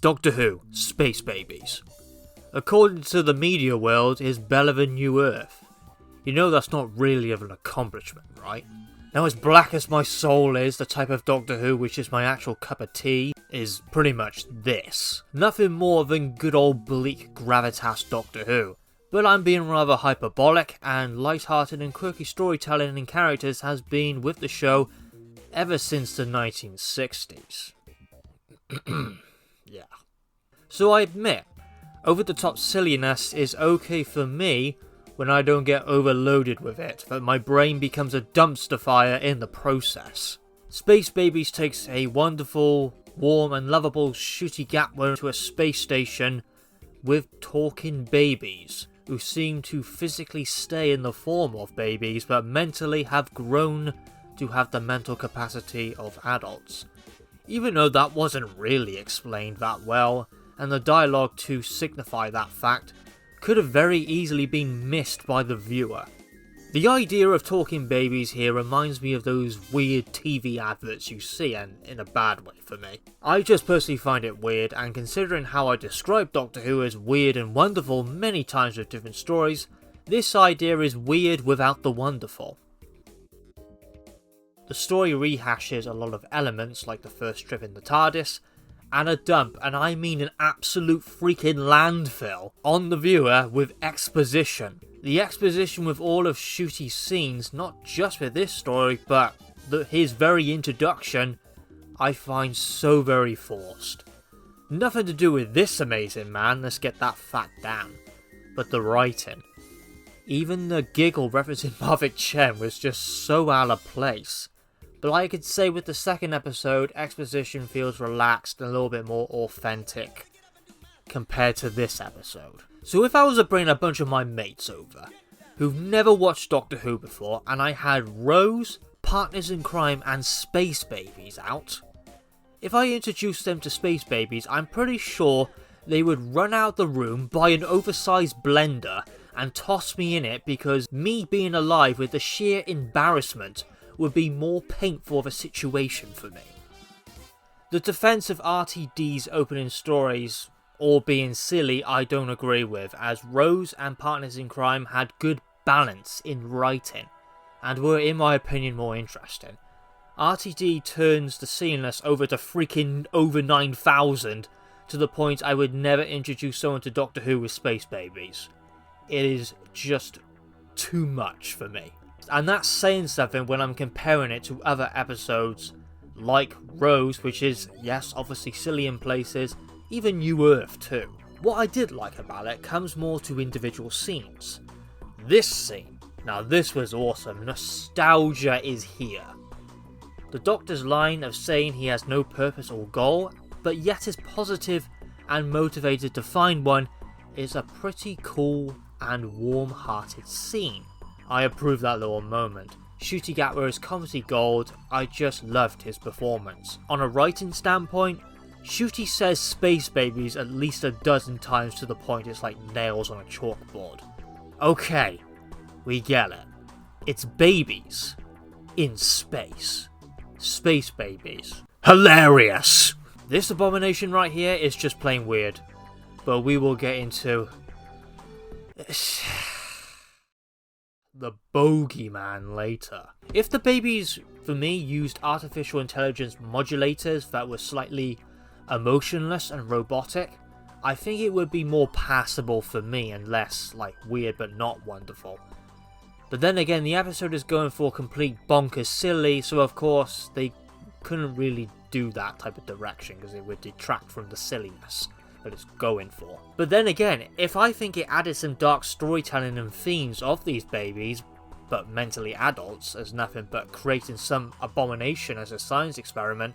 Doctor Who, Space Babies. According to the media world, is better than New Earth. You know that's not really of an accomplishment, right? Now, as black as my soul is, the type of Doctor Who which is my actual cup of tea is pretty much this. Nothing more than good old bleak gravitas Doctor Who. But I'm being rather hyperbolic, and light-hearted and quirky storytelling and characters has been with the show ever since the 1960s. Yeah. So I admit, over-the-top silliness is okay for me when I don't get overloaded with it, but my brain becomes a dumpster fire in the process. Space Babies takes a wonderful, warm and lovable Ncuti Gatwa to a space station with talking babies, who seem to physically stay in the form of babies but mentally have grown to have the mental capacity of adults. Even though that wasn't really explained that well, and the dialogue to signify that fact could have very easily been missed by the viewer. The idea of talking babies here reminds me of those weird TV adverts you see, and in a bad way for me. I just personally find it weird, and considering how I describe Doctor Who as weird and wonderful many times with different stories, this idea is weird without the wonderful. The story rehashes a lot of elements like the first trip in the TARDIS, and a dump, and I mean an absolute freaking landfill, on the viewer with exposition. The exposition with all of Ncuti's scenes, not just with this story, but his very introduction, I find so very forced. Nothing to do with this amazing man, let's get that fact down, but the writing. Even the giggle referencing Marvick Chen was just so out of place. But like I could say with the second episode, exposition feels relaxed and a little bit more authentic compared to this episode. So if I was to bring a bunch of my mates over, who've never watched Doctor Who before, and I had Rose, Partners in Crime and Space Babies out, if I introduced them to Space Babies, I'm pretty sure they would run out the room, buy an oversized blender, and toss me in it because me being alive with the sheer embarrassment would be more painful of a situation for me. The defense of RTD's opening stories all being silly I don't agree with, as Rose and Partners in Crime had good balance in writing, and were in my opinion more interesting. RTD turns the silliness over to freaking over 9,000 to the point I would never introduce someone to Doctor Who with Space Babies. It is just too much for me. And that's saying something when I'm comparing it to other episodes like Rose, which is, yes, obviously silly in places, even New Earth too. What I did like about it comes more to individual scenes. This scene, now this was awesome, nostalgia is here. The Doctor's line of saying he has no purpose or goal, but yet is positive and motivated to find one, is a pretty cool and warm-hearted scene. I approve that little moment. Ncuti Gatwa is comedy gold, I just loved his performance. On a writing standpoint, Ncuti says Space Babies at least a dozen times to the point it's like nails on a chalkboard. Okay, we get it. It's babies in space. Space Babies. Hilarious! This abomination right here is just plain weird, but we will get into the bogeyman later. If the babies, for me, used artificial intelligence modulators that were slightly emotionless and robotic, I think it would be more passable for me and less, like, weird but not wonderful. But then again, the episode is going for complete bonkers silly, so of course they couldn't really do that type of direction because it would detract from the silliness that it's going for. But then again, if I think it added some dark storytelling and themes of these babies, but mentally adults, as nothing but creating some abomination as a science experiment,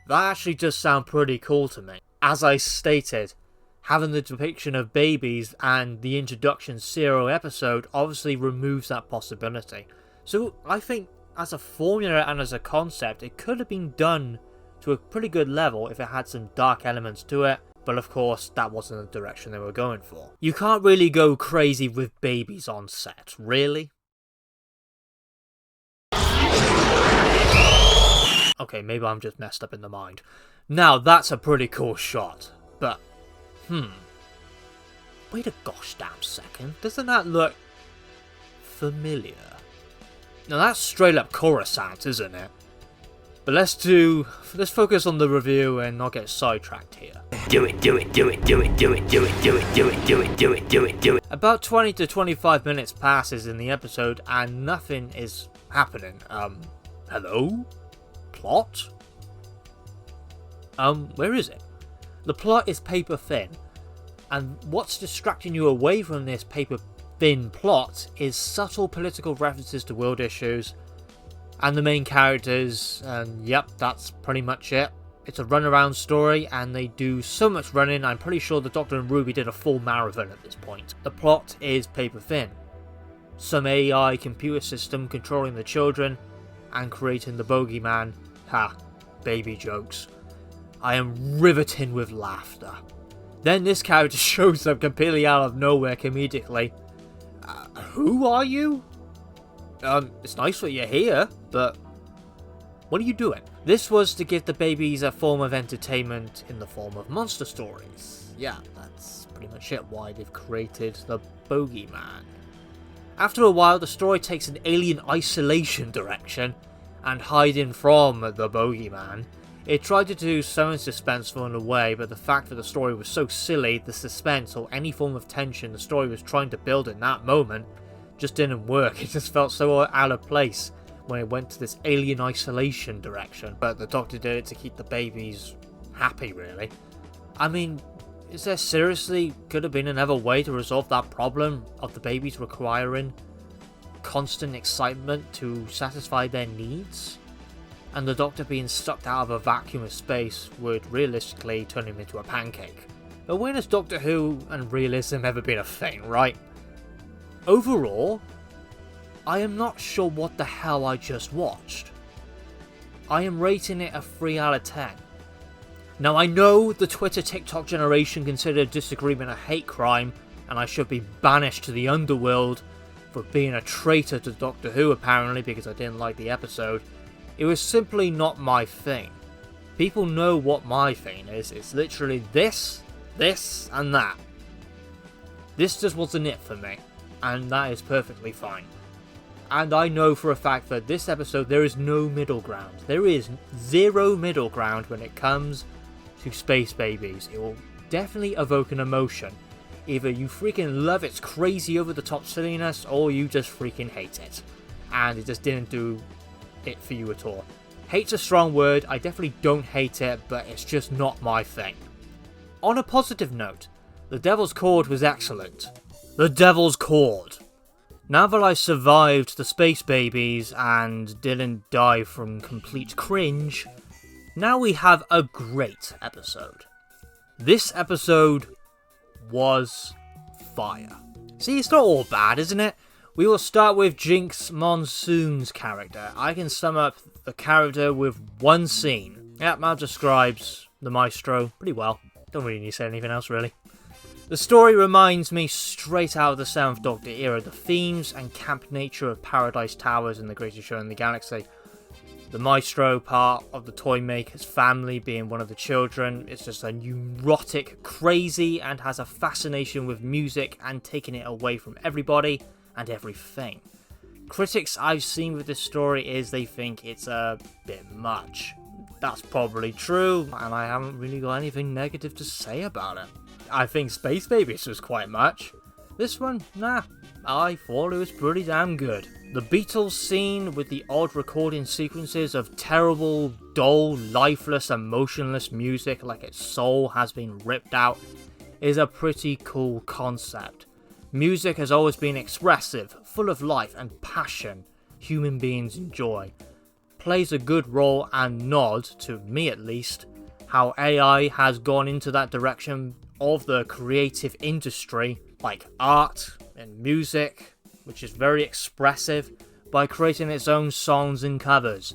that actually does sound pretty cool to me. As I stated, having the depiction of babies and the introduction serial episode obviously removes that possibility. So I think as a formula and as a concept, it could have been done to a pretty good level if it had some dark elements to it. But of course, that wasn't the direction they were going for. You can't really go crazy with babies on set, really? Okay, maybe I'm just messed up in the mind. Now, that's a pretty cool shot. but, wait a gosh damn second, doesn't that look familiar? Now that's straight up Coruscant, isn't it? But let's focus on the review and not get sidetracked here. Do it. About 20 to 25 minutes passes in the episode and nothing is happening. Hello? Plot? Where is it? The plot is paper thin, and what's distracting you away from this paper thin plot is subtle political references to world issues and the main characters, and yep, that's pretty much it. It's a runaround story, and they do so much running, I'm pretty sure the Doctor and Ruby did a full marathon at this point. The plot is paper thin. Some AI computer system controlling the children and creating the bogeyman. Ha, baby jokes. I am riveting with laughter. Then this character shows up completely out of nowhere comedically. Who are you? It's nice that you're here, but what are you doing? This was to give the babies a form of entertainment in the form of monster stories. Yeah, that's pretty much it, why they've created the bogeyman. After a while, the story takes an alien isolation direction, and hiding from the bogeyman. It tried to do some suspenseful in a way, but the fact that the story was so silly, the suspense or any form of tension the story was trying to build in that moment just didn't work. It just felt so out of place when it went to this alien isolation direction. But the Doctor did it to keep the babies happy, really. I mean, is there seriously could have been another way to resolve that problem of the babies requiring constant excitement to satisfy their needs? And the Doctor being sucked out of a vacuum of space would realistically turn him into a pancake. But when has Doctor Who and realism ever been a thing, right? Overall, I am not sure what the hell I just watched. I am rating it a 3 out of 10. Now I know the Twitter TikTok generation considered disagreement a hate crime, and I should be banished to the underworld for being a traitor to Doctor Who apparently because I didn't like the episode. It was simply not my thing. People know what my thing is. It's literally this, and that. This just wasn't it for me, and that is perfectly fine. And I know for a fact that this episode there is no middle ground. There is zero middle ground when it comes to Space Babies. It will definitely evoke an emotion. Either you freaking love its crazy over the top silliness, or you just freaking hate it. And it just didn't do it for you at all. Hate's a strong word, I definitely don't hate it, but it's just not my thing. On a positive note, The Devil's Chord was excellent. The Devil's Chord. Now that I survived the Space Babies and didn't die from complete cringe, now we have a great episode. This episode was fire. See, it's not all bad, isn't it? We will start with Jinx Monsoon's character. I can sum up the character with one scene. Yep, that describes the Maestro pretty well. Don't really need to say anything else, really. The story reminds me straight out of the 7th Doctor era. The themes and camp nature of Paradise Towers and The Greatest Show in the Galaxy. The Maestro part of the Toymaker's family being one of the children is just a neurotic, crazy, and has a fascination with music and taking it away from everybody and everything. Critics I've seen with this story is they think it's a bit much. That's probably true, and I haven't really got anything negative to say about it. I think Space Babies was quite much. This one, nah, I thought it was pretty damn good. The Beatles scene with the odd recording sequences of terrible, dull, lifeless, emotionless music like its soul has been ripped out is a pretty cool concept. Music has always been expressive, full of life and passion human beings enjoy. Plays a good role and nod, to me at least, how AI has gone into that direction of the creative industry, like art and music, which is very expressive, by creating its own songs and covers,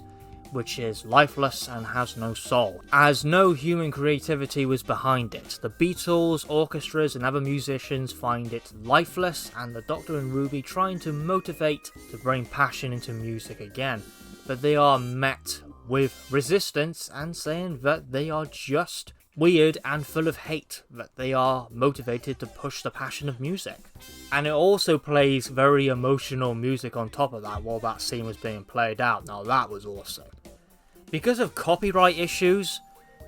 which is lifeless and has no soul, as no human creativity was behind it. The Beatles, orchestras and other musicians find it lifeless, and the Doctor and Ruby trying to motivate to bring passion into music again, but they are met with resistance and saying that they are just weird and full of hate, that they are motivated to push the passion of music. And it also plays very emotional music on top of that while that scene was being played out. Now that was awesome. Because of copyright issues,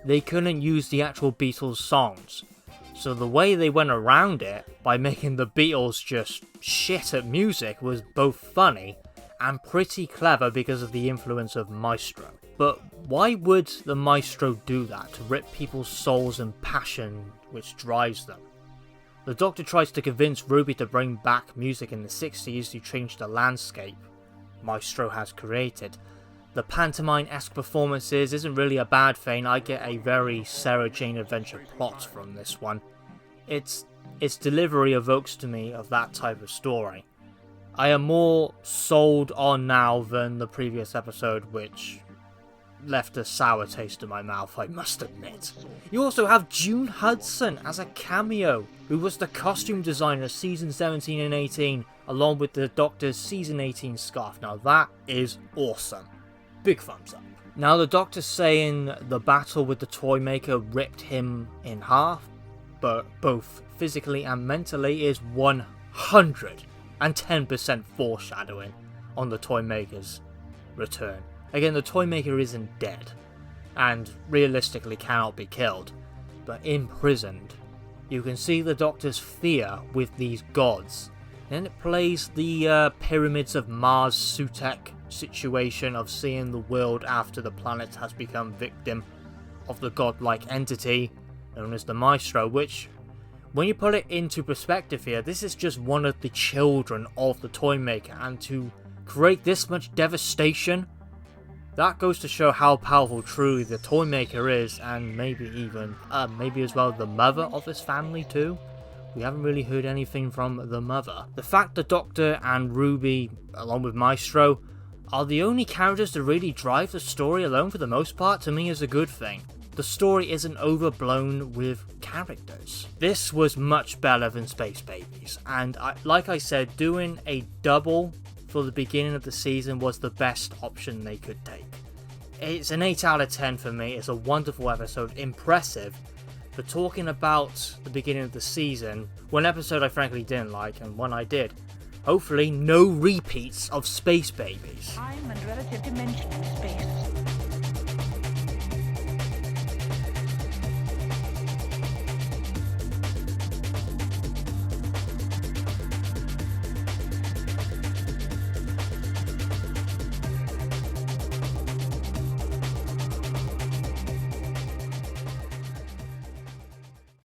they couldn't use the actual Beatles songs. So the way they went around it, by making the Beatles just shit at music, was both funny and pretty clever because of the influence of Maestro. But why would the Maestro do that, to rip people's souls and passion which drives them? The Doctor tries to convince Ruby to bring back music in the 60s to change the landscape Maestro has created. The pantomime-esque performances isn't really a bad thing. I get a very Sarah Jane Adventure plot from this one. Its delivery evokes to me of that type of story. I am more sold on now than the previous episode, which left a sour taste in my mouth, I must admit. You also have June Hudson as a cameo, who was the costume designer season 17 and 18, along with the Doctor's season 18 scarf. Now that is awesome. Big thumbs up. Now the Doctor's saying the battle with the Toymaker ripped him in half, but both physically and mentally, is 110% foreshadowing on the Toymaker's return. Again, the Toymaker isn't dead, and realistically cannot be killed, but imprisoned. You can see the Doctor's fear with these gods. Then it plays the Pyramids of Mars Sutekh situation of seeing the world after the planet has become victim of the godlike entity known as the Maestro, which, when you put it into perspective here, this is just one of the children of the Toymaker, and to create this much devastation, that goes to show how powerful truly the Toymaker is, and maybe even, maybe as well the mother of this family too. We haven't really heard anything from the mother. The fact the Doctor and Ruby, along with Maestro, are the only characters to really drive the story alone for the most part, to me is a good thing. The story isn't overblown with characters. This was much better than Space Babies, and like I said, doing a double for the beginning of the season was the best option they could take. It's an 8 out of 10 for me. It's a wonderful episode, impressive. For talking about the beginning of the season, one episode I frankly didn't like, and one I did. Hopefully no repeats of Space Babies. Time and relative dimension in space.